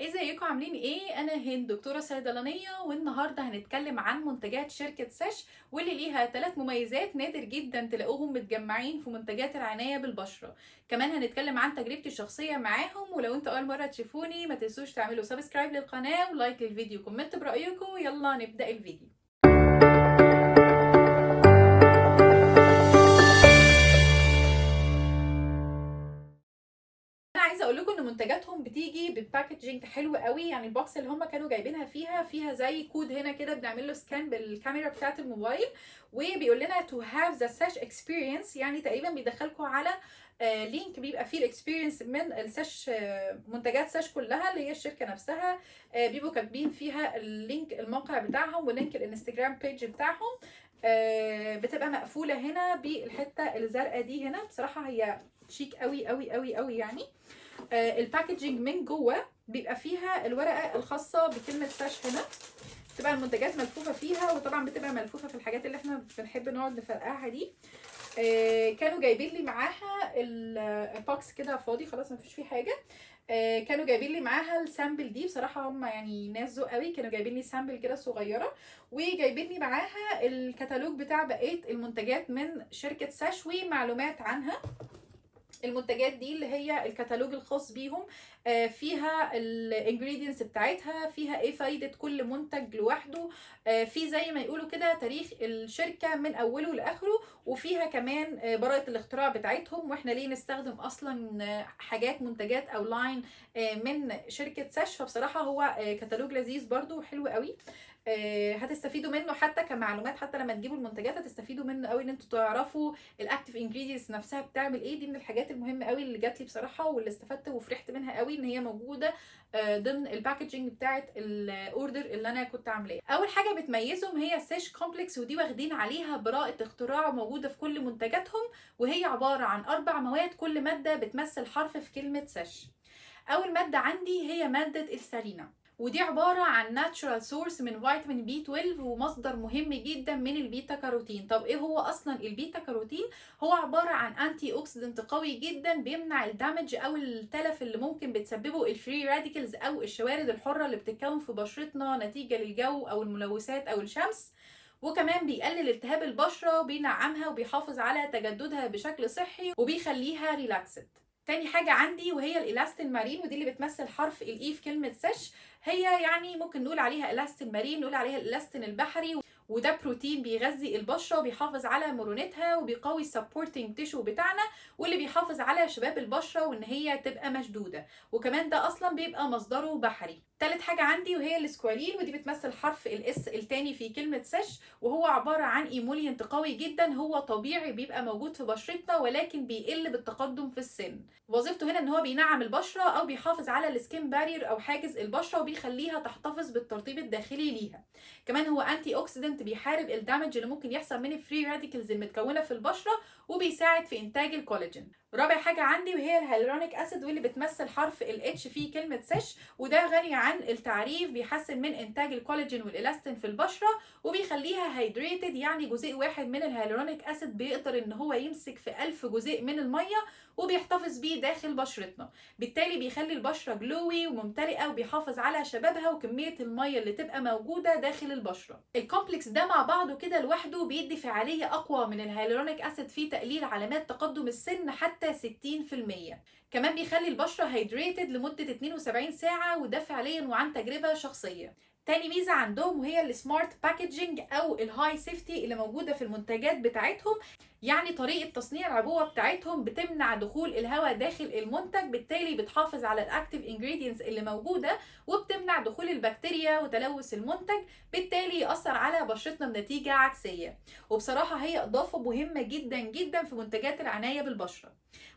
ازيكم عاملين ايه؟ انا هند دكتوره صيدلانيه، والنهارده هنتكلم عن منتجات شركه ساش واللي ليها 3 مميزات نادر جدا تلاقوهم متجمعين في منتجات العنايه بالبشره. كمان هنتكلم عن تجربتي الشخصيه معاهم، ولو انتوا اول مره تشوفوني ما تنسوش تعملوا سبسكرايب للقناه ولايك للفيديو وكومنت برايكم. يلا نبدا الفيديو. انا عايزه اقول لكم ان منتجاتهم بتيجي بباكجينج حلو قوي، يعني البوكس اللي هم كانوا جايبينها فيها زي كود هنا كده بنعمل له سكان بالكاميرا بتاعه الموبايل، وبيقول لنا to have the search experience، يعني تقريبا بيدخلكم على لينك بيبقى فيه الاكسبيرينس من الساش، منتجات ساش كلها اللي هي الشركه نفسها. بيبقوا كاتبين فيها اللينك الموقع بتاعهم ولينك الانستجرام بيج بتاعهم. بتبقى مقفوله هنا بالحته الزرقاء دي هنا. بصراحه هي شيك قوي قوي قوي قوي يعني. الباكجينج من جوه بيبقى فيها الورقه الخاصه بكلمه ساش هنا، بتبقى المنتجات ملفوفه فيها، وطبعا بتبقى ملفوفه في الحاجات اللي احنا بنحب نقعد نفرقعها دي. كانوا جايبين لي معاها البوكس كده فاضي خلاص مفيش فيه حاجه. كانوا جايبين لي معاها السامبل دي، بصراحه هم يعني ناس ذوق قوي، كانوا جايبين لي سامبل كده صغيره، وجايبين لي معاها الكتالوج بتاع بقيه المنتجات من شركه ساش ومعلومات عنها. المنتجات دي اللي هي الكتالوج الخاص بيهم، فيها الانجريدينتس بتاعتها، فيها ايه فايدة كل منتج لوحده، في زي ما يقولوا كده تاريخ الشركة من اوله لاخره، وفيها كمان براءة الاختراع بتاعتهم، واحنا ليه نستخدم اصلا حاجات منتجات او لاين من شركة ساش. فبصراحة هو كتالوج لذيذ برضو وحلو قوي. هتستفيدوا منه حتى كمعلومات، حتى لما تجيبوا المنتجات هتستفيدوا منه قوي ان انتوا تعرفوا الاكتيف انجريدينتس نفسها بتعمل ايه. دي من الحاجات المهمه قوي اللي جات لي بصراحه، واللي استفدت وفرحت منها قوي ان هي موجوده ضمن الباكجينج بتاعه الاوردر اللي انا كنت عاملاه. اول حاجه بتميزهم هي سيش كومبلكس، ودي واخدين عليها براءه اختراع موجوده في كل منتجاتهم، وهي عباره عن 4 مواد، كل ماده بتمثل حرف في كلمه سيش. اول ماده عندي هي ماده السارينا، ودي عبارة عن ناتشورال سورس من فيتامين بي 12 ومصدر مهم جدا من البيتا كاروتين. طب ايه هو اصلا البيتا كاروتين؟ هو عبارة عن انتي اوكسيدنت قوي جدا بيمنع الدمج او التلف اللي ممكن بتسببه الفري راديكلز او الشوارد الحرة اللي بتتكون في بشرتنا نتيجة للجو او الملوثات او الشمس. وكمان بيقلل التهاب البشرة وبينعمها وبيحافظ على تجددها بشكل صحي وبيخليها ريلاكسد. تاني حاجة عندي وهي الالاستين مارين، ودي اللي بتمثل حرف الاي في كلمة سش. هي يعني ممكن نقول عليها الاستين مارين، نقول عليها الالاستين البحري، وده بروتين بيغذي البشره وبيحافظ على مرونتها وبيقوي السبورتنج تيشو بتاعنا، واللي بيحافظ على شباب البشره وان هي تبقى مشدوده، وكمان ده اصلا بيبقى مصدره بحري. تالت حاجه عندي وهي السكوالين، ودي بتمثل حرف الاس التاني في كلمه سش، وهو عباره عن ايمولينت قوي جدا، هو طبيعي بيبقى موجود في بشرتنا ولكن بيقل بالتقدم في السن. وظيفته هنا ان هو بينعم البشره او بيحافظ على السكين بارير او حاجز البشره وبيخليها تحتفظ بالترطيب الداخلي ليها. كمان هو انتي اوكسيدنت بيحارب الدمج اللي ممكن يحصل من الفري راديكلز المتكونه في البشره، وبيساعد في انتاج الكولاجين. رابع حاجه عندي وهي الهيالورونيك اسيد، واللي بتمثل حرف الاتش في كلمه سش، وده غني عن التعريف، بيحسن من انتاج الكولاجين والالاستين في البشره وبيخليها هيدريتد، يعني جزيء واحد من الهيالورونيك اسيد بيقدر ان هو يمسك في 1000 جزيء من الميه وبيحتفظ بيه داخل بشرتنا، بالتالي بيخلي البشره جلوي وممتلئه وبيحافظ على شبابها وكميه الميه اللي تبقى موجوده داخل البشره. الكومبلكس ده مع بعضه كده لوحده بيدي فعاليه اقوى من الهيالورونيك اسيد في تقليل علامات تقدم السن حتى 60%. كمان بيخلي البشره هيدريتد لمده 72 ساعه، وده فعليا وعن تجربه شخصيه. تاني ميزه عندهم وهي السمارت باكجينج او الهاي سيفتي اللي موجوده في المنتجات بتاعتهم، يعني طريقه تصنيع العبوه بتاعتهم بتمنع دخول الهواء داخل المنتج، بالتالي بتحافظ على الاكتيف انجريدينتس اللي موجوده وبتمنع دخول البكتيريا وتلوث المنتج، بالتالي يأثر على بشرتنا بنتيجه عكسيه. وبصراحه هي اضافه مهمه جدا جدا في منتجات العنايه بالبشره.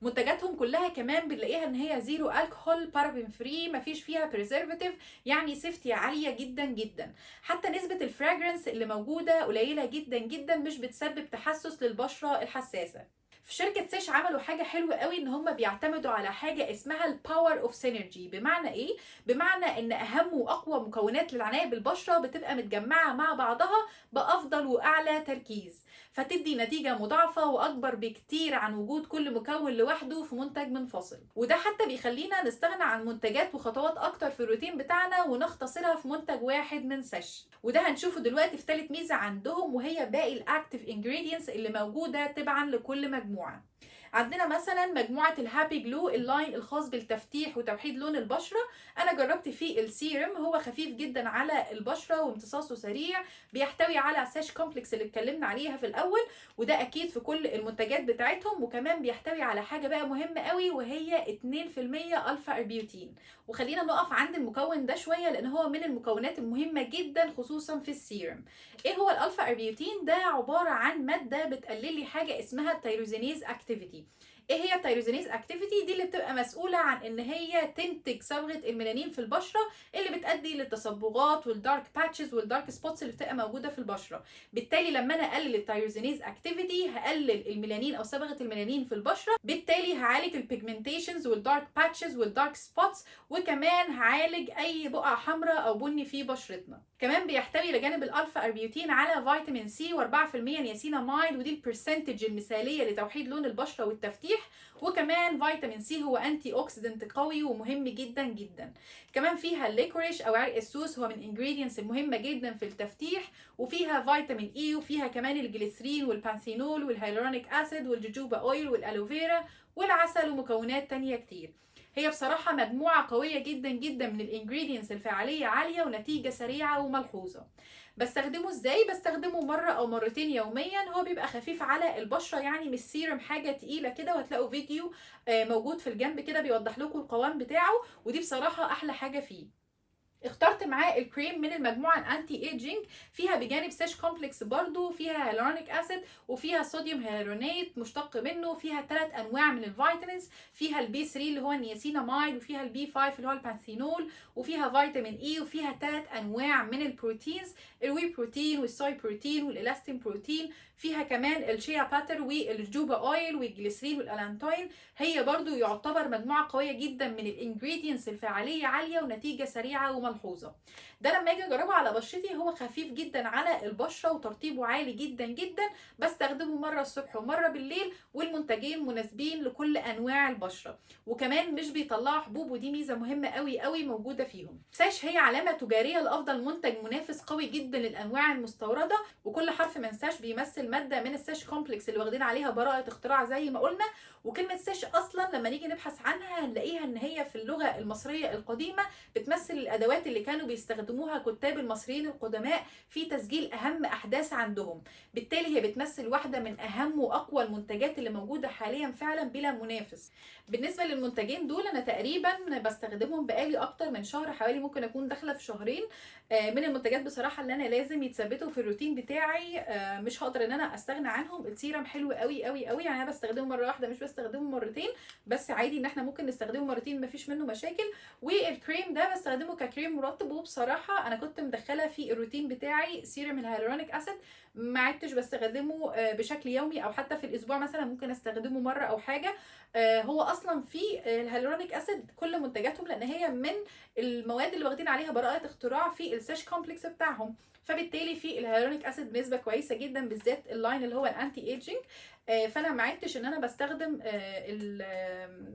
منتجاتهم كلها كمان بنلاقيها ان هي زيرو الكحول، بارابين فري، مفيش فيها بريزرفاتيف، يعني سيفتي عاليه جدا جدا. حتى نسبه الفراجرنس اللي موجوده قليله جدا جدا، مش بتسبب تحسس للبشره الحساسه. في شركة سيش عملوا حاجة حلوة قوي، ان هم بيعتمدوا على حاجة اسمها الباور اوف سينرجي. بمعنى ايه؟ بمعنى ان اهم واقوى مكونات للعناية بالبشرة بتبقى متجمعة مع بعضها بافضل واعلى تركيز. فتدي نتيجة مضاعفة واكبر بكتير عن وجود كل مكون لوحده في منتج منفصل. وده حتى بيخلينا نستغنى عن منتجات وخطوات اكتر في الروتين بتاعنا ونختصرها في منتج واحد من ساش. وده هنشوفه دلوقتي في ثالث ميزة عندهم، وهي باقي الاكتيف انجريدينتس اللي موجودة تبعا لكل مجموعة. عندنا مثلا مجموعة الهابي جلو، اللاين الخاص بالتفتيح وتوحيد لون البشرة. انا جربت فيه السيرم، هو خفيف جدا على البشرة وامتصاصه سريع، بيحتوي على ساش كومبلكس اللي اتكلمنا عليها في الاول، وده اكيد في كل المنتجات بتاعتهم. وكمان بيحتوي على حاجة بقى مهمة قوي، وهي 2% الفا اربيوتين. وخلينا نقف عند المكون ده شوية لان هو من المكونات المهمة جدا خصوصا في السيرم. ايه هو الالفا اربيوتين ده؟ عبارة عن مادة بتقلل لي حاجة اسمها التيروزينيز اكتيفيتي. ايه هي التيروزينيز اكتيفيتي دي؟ اللي بتبقى مسؤوله عن ان هي تنتج صبغه الميلانين في البشره، اللي بتؤدي للتصبغات والدارك باتشز والدارك سبوتس اللي بتبقى موجوده في البشره. بالتالي لما انا اقلل التيروزينيز اكتيفيتي هقلل الميلانين او صبغه الميلانين في البشره، بالتالي هعالج البيجمنتيشنز والدارك باتشز والدارك سبوتس، وكمان هعالج اي بقع حمراء او بني في بشرتنا. كمان بيحتوي لجانب الالفا اربيوتين على فيتامين سي و4% نياسيناميد، ودي البرسنتج المثاليه لتوحيد لون البشره والتفتيح. وكمان فيتامين سي هو انتي اوكسيدنت قوي ومهم جدا جدا. كمان فيها الليكوريش او عرق السوس، هو من انجريدينتس المهمه جدا في التفتيح. وفيها فيتامين اي، وفيها كمان الجليسرين والبانثينول والهيالورونيك اسيد والجوجوبا اويل والالوفيرا والعسل ومكونات تانية كتير. هي بصراحة مجموعة قوية جدا جدا من الانجريدينتس، الفعالية عالية ونتيجة سريعة وملحوظة. بستخدمه ازاي؟ بستخدمه مرة او مرتين يوميا. هو بيبقى خفيف على البشرة، يعني مش سيرم حاجة تقيلة كده، وهتلاقوا فيديو موجود في الجنب كده بيوضح لكم القوام بتاعه، ودي بصراحة احلى حاجة فيه. اخترت معاه الكريم من المجموعه الانتي ايجينج، فيها بجانب ساش كومبلكس برضو، فيها هيالورونيك اسيد وفيها صوديوم هيالورونيت مشتق منه، فيها 3 انواع من الفيتامينز، فيها البي 3 اللي هو النياسيناميد، وفيها البي 5 اللي هو البانثينول، وفيها فيتامين اي، وفيها 3 انواع من البروتينز، الوي بروتين والسوي بروتين والالاستين بروتين، فيها كمان الشيا باتر والجوبا اويل والجليسرين والالانتوين. هي برضو يعتبر مجموعه قويه جدا من الانجريدينتس، الفعاليه عاليه ونتيجه سريعه وملحوظه. ده لما اجي اجربه على بشرتي هو خفيف جدا على البشره وترطيبه عالي جدا جدا. بستخدمه مره الصبح ومره بالليل، والمنتجين مناسبين لكل انواع البشره. وكمان مش بيطلعوا حبوب، ودي ميزه مهمه قوي قوي موجوده فيهم. ساش هي علامه تجاريه لافضل منتج منافس قوي جدا للانواع المستورده، وكل حرف من ساش بيمثل ماده من الساش كومبلكس اللي واخدين عليها براءه اختراع زي ما قلنا. وكلمه ساش اصلا لما نيجي نبحث عنها هنلاقيها ان هي في اللغه المصريه القديمه بتمثل الادوات اللي كانوا بيستخدموها كتاب المصريين القدماء في تسجيل اهم احداث عندهم. بالتالي هي بتمثل واحده من اهم واقوى المنتجات اللي موجوده حاليا فعلا بلا منافس. بالنسبه للمنتجين دول انا تقريبا بستخدمهم بقالي اكتر من شهر، حوالي ممكن اكون داخله في شهرين. من المنتجات بصراحه اللي انا لازم يتثبتوا في الروتين بتاعي، مش هقدر ان انا استغنى عنهم. السيرم حلو قوي قوي قوي، يعني انا بستخدمه مره واحده مش بستخدمه مرتين، بس عادي ان احنا ممكن نستخدمه مرتين مفيش منه مشاكل. والكريم ده بستخدمه ككريم مرطب، وبصراحه انا كنت مدخله في الروتين بتاعي سيرم الهيالورونيك اسيد، ما عدتش بستخدمه بشكل يومي، او حتى في الاسبوع مثلا ممكن استخدمه مره او حاجه. هو اصلا في الهيالورونيك اسيد كل منتجاتهم، لان هي من المواد اللي واخدين عليها براءه اختراع في الساش كومبلكس بتاعهم، فبالتالي في الهيالورونيك اسيد بنسبه كويسه جدا، بالذات اللاين اللي هو الانتي ايجينج. فانا ما عدتش ان انا بستخدم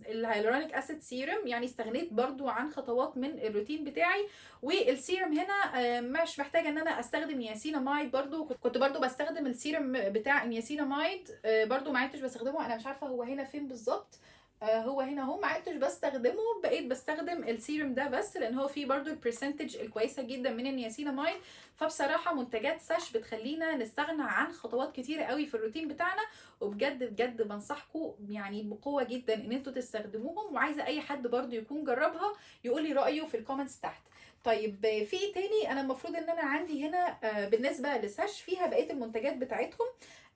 الهيالورونيك اسيد سيرم، يعني استغنيت برضو عن خطوات من الروتين بتاعي. والسيرم هنا مش محتاجه ان انا استخدم نياسيناميد، برضو كنت برضو بستخدم السيرم بتاع النياسيناميد، برضو ما عدتش بستخدمه. انا مش عارفه هو هنا فين بالظبط، هو هنا اهو، ما عدتش بستخدمه، بقيت بستخدم السيرم ده بس، لان هو فيه برضو البرسنتج الكويسه جدا من النياسيناميد. فبصراحه منتجات ساش بتخلينا نستغنى عن خطوات كتيره قوي في الروتين بتاعنا، وبجد بجد بنصحكم يعني بقوه جدا ان انتوا تستخدموهم. وعايزه اي حد برضو يكون جربها يقول لي رايه في الكومنتس تحت. طيب في ايه تاني؟ انا المفروض ان انا عندي هنا بالنسبه لساش فيها بقيه المنتجات بتاعتهم.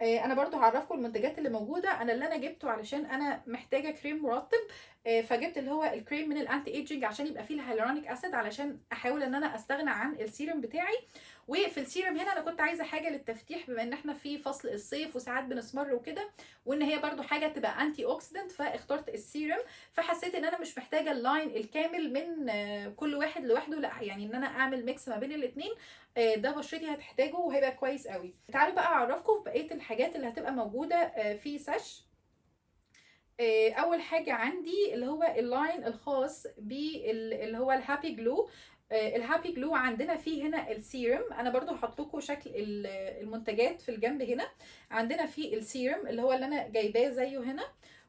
انا برضو هعرفكم المنتجات اللي موجوده. انا اللي انا جبته علشان انا محتاجه كريم مرطب، فجبت اللي هو الكريم من الانتي ايجينج عشان يبقى فيه الهيالورونيك اسيد، علشان احاول ان انا استغنى عن السيرم بتاعي. وفي السيرم هنا انا كنت عايزه حاجه للتفتيح، بما ان احنا في فصل الصيف وساعات بنسمر وكده، وان هي برضو حاجه تبقى انتي اوكسيدنت، فاخترت السيرم. فحسيت ان انا مش محتاجه اللاين الكامل من كل واحد لوحده، لا يعني ان انا اعمل ميكس ما بين الاثنين، ده بشرتي هتحتاجه وهيبقى كويس قوي. تعالوا بقى اعرفكم في بقيه الحاجات اللي هتبقى موجوده في ساش. اول حاجه عندي اللي هو اللاين الخاص اللي هو الهابي جلو. الهابي جلو عندنا فيه هنا السيرم، انا برضو هحط لكم شكل المنتجات في الجنب هنا. عندنا فيه السيرم اللي هو اللي انا جايباه زيه هنا،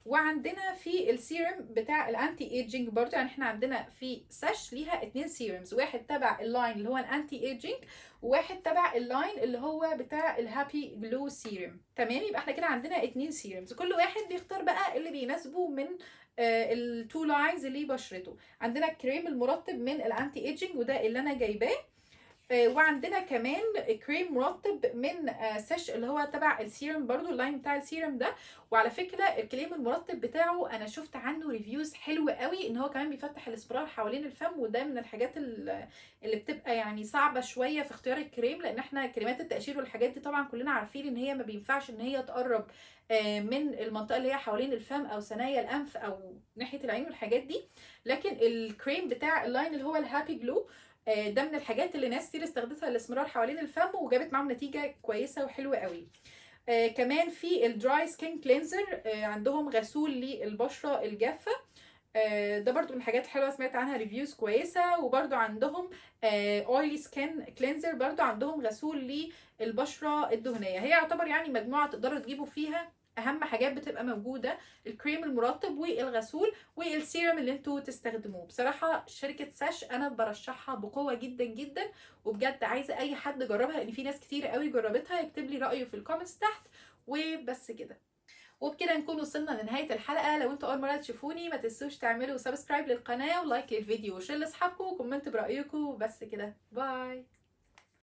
وعندنا في السيرم بتاع الانتي ايجينج برضو. يعني احنا عندنا في ساش ليها 2 سيرمز، واحد تبع اللاين اللي هو الانتي ايجينج، وواحد تبع اللاين اللي هو بتاع الهابي جلو سيرم. تمام، يبقى احنا كده عندنا 2 سيرمز، كل واحد بيختار بقى اللي بيناسبه من التو لاينز اللي بشرته. عندنا الكريم المرطب من الانتي ايجينج وده اللي انا جايباه، وعندنا كمان كريم مرطب من ساش اللي هو تبع السيرم برضو، اللاين بتاع السيرم ده. وعلى فكره الكريم المرطب بتاعه انا شفت عنه ريفيوز حلوه قوي، ان هو كمان بيفتح الاسبرار حوالين الفم، وده من الحاجات اللي بتبقى يعني صعبه شويه في اختيار الكريم، لان احنا كريمات التقشير والحاجات دي طبعا كلنا عارفين ان هي ما بينفعش ان هي تقرب من المنطقه اللي هي حوالين الفم او ثنايا الانف او ناحيه العين والحاجات دي. لكن الكريم بتاع اللاين اللي هو الهابي جلو ده من الحاجات اللي ناس كتير استخدمتها للاسمرار حوالين الفم وجابت معاهم نتيجه كويسه وحلوه قوي. كمان في الدراي سكين كلينزر، عندهم غسول للبشره الجافه، ده برضو من الحاجات الحلوه سمعت عنها ريفيوز كويسه. وبرضو عندهم اويلي سكين كلينزر، برضو عندهم غسول للبشره الدهنيه. هي يعتبر يعني مجموعه تقدروا تجيبوا فيها اهم حاجات بتبقى موجوده: الكريم المرطب والغسول والسيرم اللي انتوا تستخدموه. بصراحه شركه ساش انا برشحها بقوه جدا جدا، وبجد عايزه اي حد جربها، لان في ناس كتير قوي جربتها. يكتب لي رايه في الكومنتس تحت. وبس كده، وبكده نكون وصلنا لنهايه الحلقه. لو انتوا اول مره تشوفوني ما تنسوش تعملوا سبسكرايب للقناه ولايك للفيديو وشير لاصحابكم وكومنت برايكم. بس كده، باي.